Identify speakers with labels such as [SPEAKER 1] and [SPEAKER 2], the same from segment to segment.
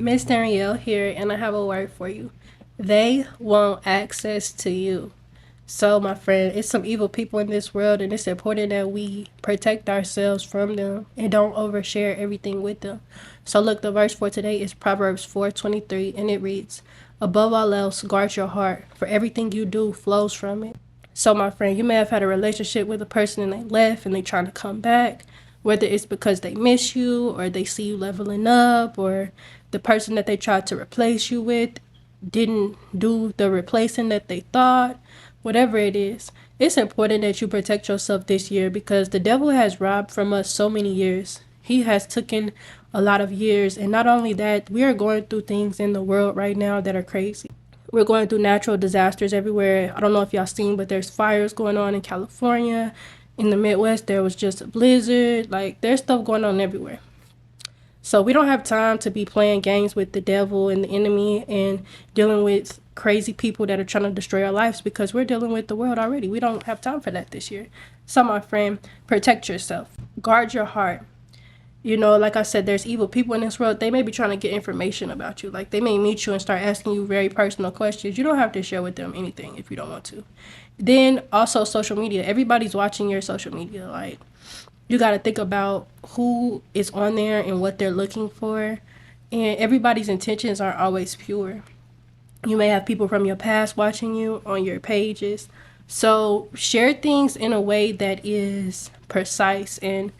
[SPEAKER 1] Miss Danielle here, and I have a word for you. They want access to you. So, my friend, it's some evil people in this world, and it's important that we protect ourselves from them and don't overshare everything with them. So, look, the verse for today is Proverbs 4:23, and it reads, "Above all else, guard your heart, for everything you do flows from it." So, my friend, you may have had a relationship with a person and they left and they trying to come back, whether it's because they miss you or they see you leveling up or the person that they tried to replace you with didn't do the replacing that they thought, whatever it is. It's important that you protect yourself this year because the devil has robbed from us so many years. He has taken a lot of years, and not only that, we are going through things in the world right now that are crazy. We're going through natural disasters everywhere. I don't know if y'all seen, but there's fires going on in California. In the Midwest, there was just a blizzard. Like, there's stuff going on everywhere. So we don't have time to be playing games with the devil and the enemy and dealing with crazy people that are trying to destroy our lives because we're dealing with the world already. We don't have time for that this year. So, my friend, protect yourself. Guard your heart. You know, like I said, there's evil people in this world. They may be trying to get information about you. Like, they may meet you and start asking you very personal questions. You don't have to share with them anything if you don't want to. Then, also, social media. Everybody's watching your social media. Like, you got to think about who is on there and what they're looking for. And everybody's intentions aren't always pure. You may have people from your past watching you on your pages. So share things in a way that is precise and,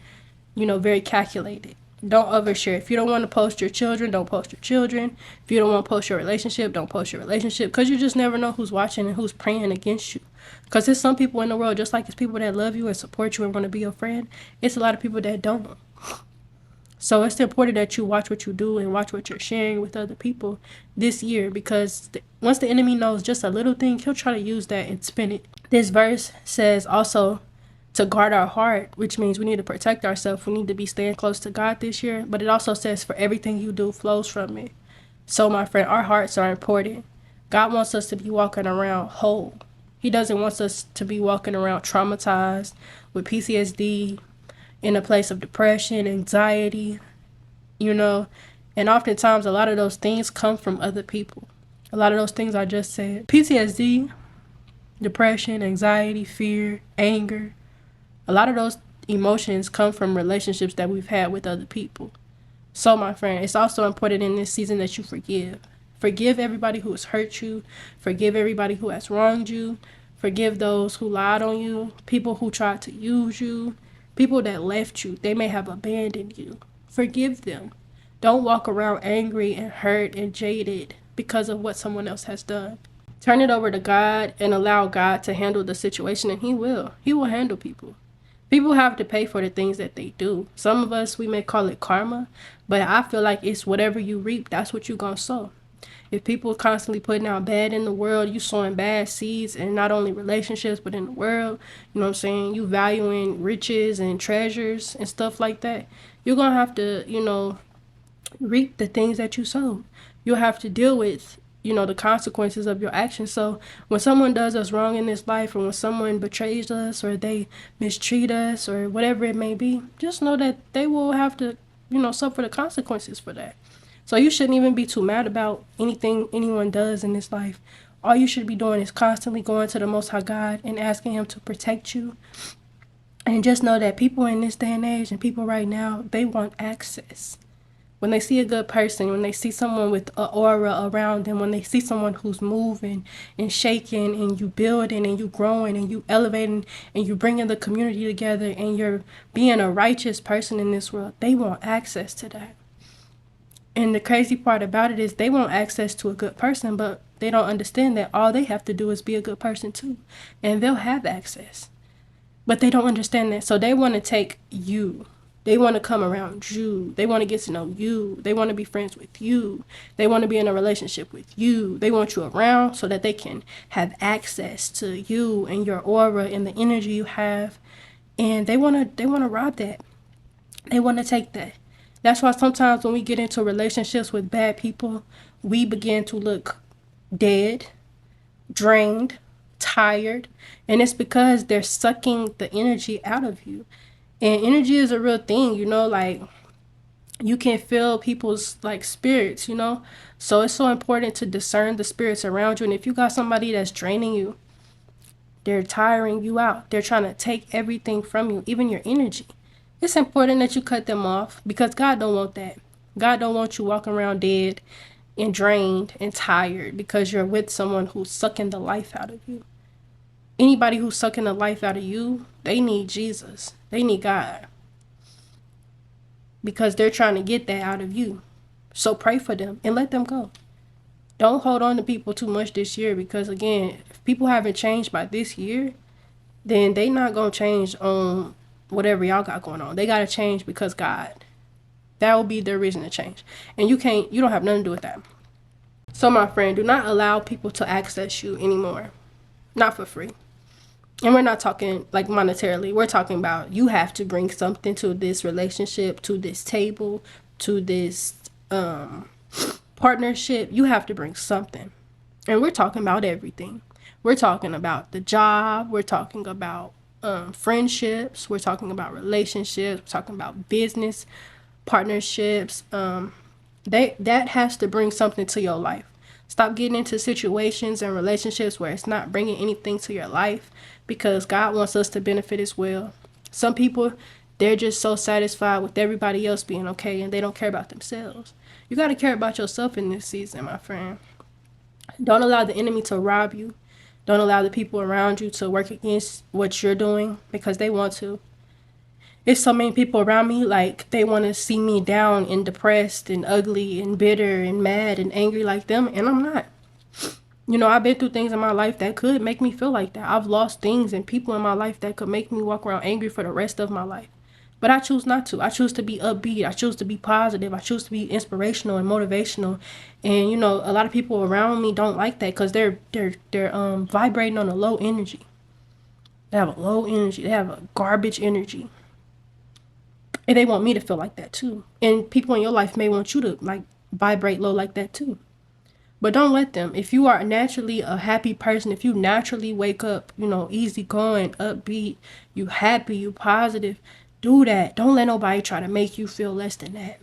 [SPEAKER 1] very calculated. Don't overshare. If you don't want to post your children, don't post your children. If you don't want to post your relationship, don't post your relationship. Because you just never know who's watching and who's praying against you. Because there's some people in the world, just like it's people that love you and support you and want to be your friend, it's a lot of people that don't. So it's important that you watch what you do and watch what you're sharing with other people this year because once the enemy knows just a little thing, he'll try to use that and spin it. This verse says also to guard our heart, which means we need to protect ourselves. We need to be staying close to God this year. But it also says for everything you do flows from it. So, my friend, our hearts are important. God wants us to be walking around whole. He doesn't want us to be walking around traumatized with PTSD, in a place of depression, anxiety, and oftentimes a lot of those things come from other people. A lot of those things I just said. PTSD, depression, anxiety, fear, anger, a lot of those emotions come from relationships that we've had with other people. So, my friend, it's also important in this season that you forgive. Forgive everybody who has hurt you. Forgive everybody who has wronged you. Forgive those who lied on you, people who tried to use you, people that left you. They may have abandoned you. Forgive them. Don't walk around angry and hurt and jaded because of what someone else has done. Turn it over to God and allow God to handle the situation, and He will. He will handle people. People have to pay for the things that they do. Some of us, we may call it karma, but I feel like it's whatever you reap, that's what you're going to sow. If people are constantly putting out bad in the world, you sowing bad seeds in not only relationships, but in the world, you know what I'm saying? You valuing riches and treasures and stuff like that. You're going to have to, reap the things that you sow. You'll have to deal with, the consequences of your actions. So when someone does us wrong in this life, or when someone betrays us, or they mistreat us, or whatever it may be, just know that they will have to, suffer the consequences for that. So you shouldn't even be too mad about anything anyone does in this life. All you should be doing is constantly going to the Most High God and asking Him to protect you. And just know that people in this day and age and people right now, they want access. When they see a good person, when they see someone with an aura around them, when they see someone who's moving and shaking and you building and you growing and you elevating and you bringing the community together and you're being a righteous person in this world, they want access to that. And the crazy part about it is they want access to a good person, but they don't understand that all they have to do is be a good person too. And they'll have access. But they don't understand that. So they want to take you. They want to come around you. They want to get to know you. They want to be friends with you. They want to be in a relationship with you. They want you around so that they can have access to you and your aura and the energy you have. And they want to rob that. They want to take that. That's why sometimes when we get into relationships with bad people, we begin to look dead, drained, tired. And it's because they're sucking the energy out of you. And energy is a real thing, like You can feel people's like spirits, you know? So it's so important to discern the spirits around you. And if you got somebody that's draining you, they're tiring you out, they're trying to take everything from you, even your energy. It's important that you cut them off because God don't want that. God don't want you walking around dead and drained and tired because you're with someone who's sucking the life out of you. Anybody who's sucking the life out of you, they need Jesus. They need God because they're trying to get that out of you. So pray for them and let them go. Don't hold on to people too much this year because, again, if people haven't changed by this year, then they not going to change on whatever y'all got going on. They got to change because God. That will be their reason to change. And you don't have nothing to do with that. So, my friend, do not allow people to access you anymore. Not for free. And we're not talking like monetarily. We're talking about you have to bring something to this relationship, to this table, to this partnership. You have to bring something. And we're talking about everything. We're talking about the job. We're talking about friendships. We're talking about relationships. We're talking about business partnerships. That has to bring something to your life. Stop getting into situations and relationships where it's not bringing anything to your life because God wants us to benefit as well. Some people, they're just so satisfied with everybody else being okay and they don't care about themselves. You got to care about yourself in this season, my friend. Don't allow the enemy to rob you. Don't allow the people around you to work against what you're doing because they want to. There's so many people around me, like, they want to see me down and depressed and ugly and bitter and mad and angry like them, and I'm not. You know, I've been through things in my life that could make me feel like that. I've lost things and people in my life that could make me walk around angry for the rest of my life. But I choose not to. I choose to be upbeat. I choose to be positive. I choose to be inspirational and motivational. And, you know, a lot of people around me don't like that because they're vibrating on a low energy. They have a low energy. They have a garbage energy. And they want me to feel like that too. And people in your life may want you to like vibrate low like that too. But don't let them. If you are naturally a happy person, if you naturally wake up, you know, easygoing, upbeat, you happy, you positive, do that. Don't let nobody try to make you feel less than that.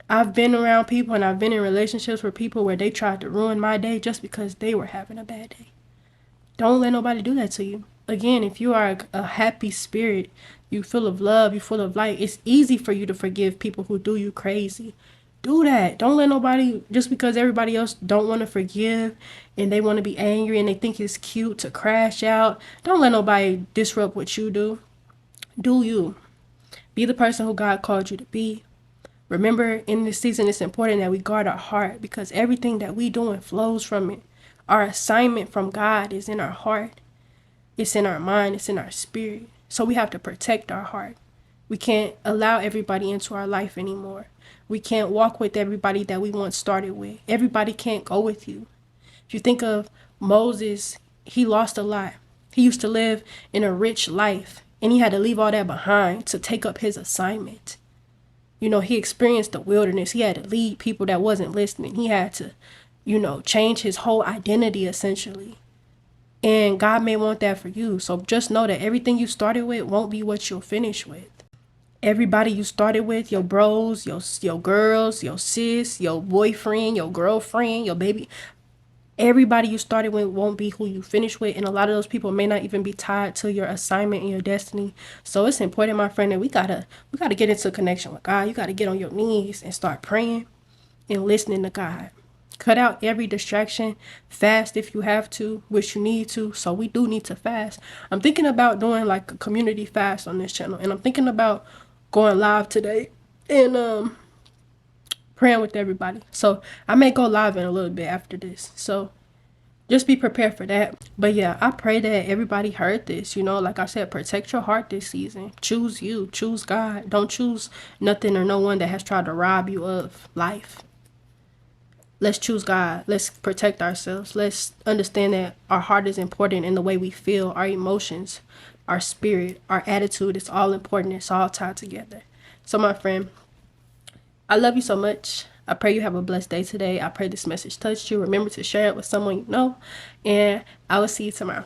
[SPEAKER 1] I've been around people and I've been in relationships with people where they tried to ruin my day just because they were having a bad day. Don't let nobody do that to you. Again, if you are a happy spirit, you full of love, you full of light, it's easy for you to forgive people who do you crazy. Do that. Don't let nobody, just because everybody else don't want to forgive and they want to be angry and they think it's cute to crash out, don't let nobody disrupt what you do. Do you. Be the person who God called you to be. Remember, in this season, it's important that we guard our heart because everything that we doing flows from it. Our assignment from God is in our heart. It's in our mind. It's in our spirit. So we have to protect our heart. We can't allow everybody into our life anymore. We can't walk with everybody that we once started with. Everybody can't go with you. If you think of Moses, he lost a lot. He used to live in a rich life, and he had to leave all that behind to take up his assignment. You know, he experienced the wilderness. He had to lead people that wasn't listening. He had to, you know, change his whole identity essentially. And God may want that for you. So just know that everything you started with won't be what you'll finish with. Everybody you started with, your bros, your girls, your sis, your boyfriend, your girlfriend, your baby, everybody you started with won't be who you finish with. And a lot of those people may not even be tied to your assignment and your destiny. So it's important, my friend, that we gotta get into connection with God. You gotta get on your knees and start praying and listening to God. Cut out every distraction. Fast if you have to, which you need to. So we do need to fast. I'm thinking about doing like a community fast on this channel. And I'm thinking about going live today and praying with everybody. So I may go live in a little bit after this. So just be prepared for that. But yeah, I pray that everybody heard this. You know, like I said, protect your heart this season. Choose you. Choose God. Don't choose nothing or no one that has tried to rob you of life. Let's choose God. Let's protect ourselves. Let's understand that our heart is important in the way we feel, our emotions, our spirit, our attitude. It's all important. It's all tied together. So my friend, I love you so much. I pray you have a blessed day today. I pray this message touched you. Remember to share it with someone you know. And I will see you tomorrow.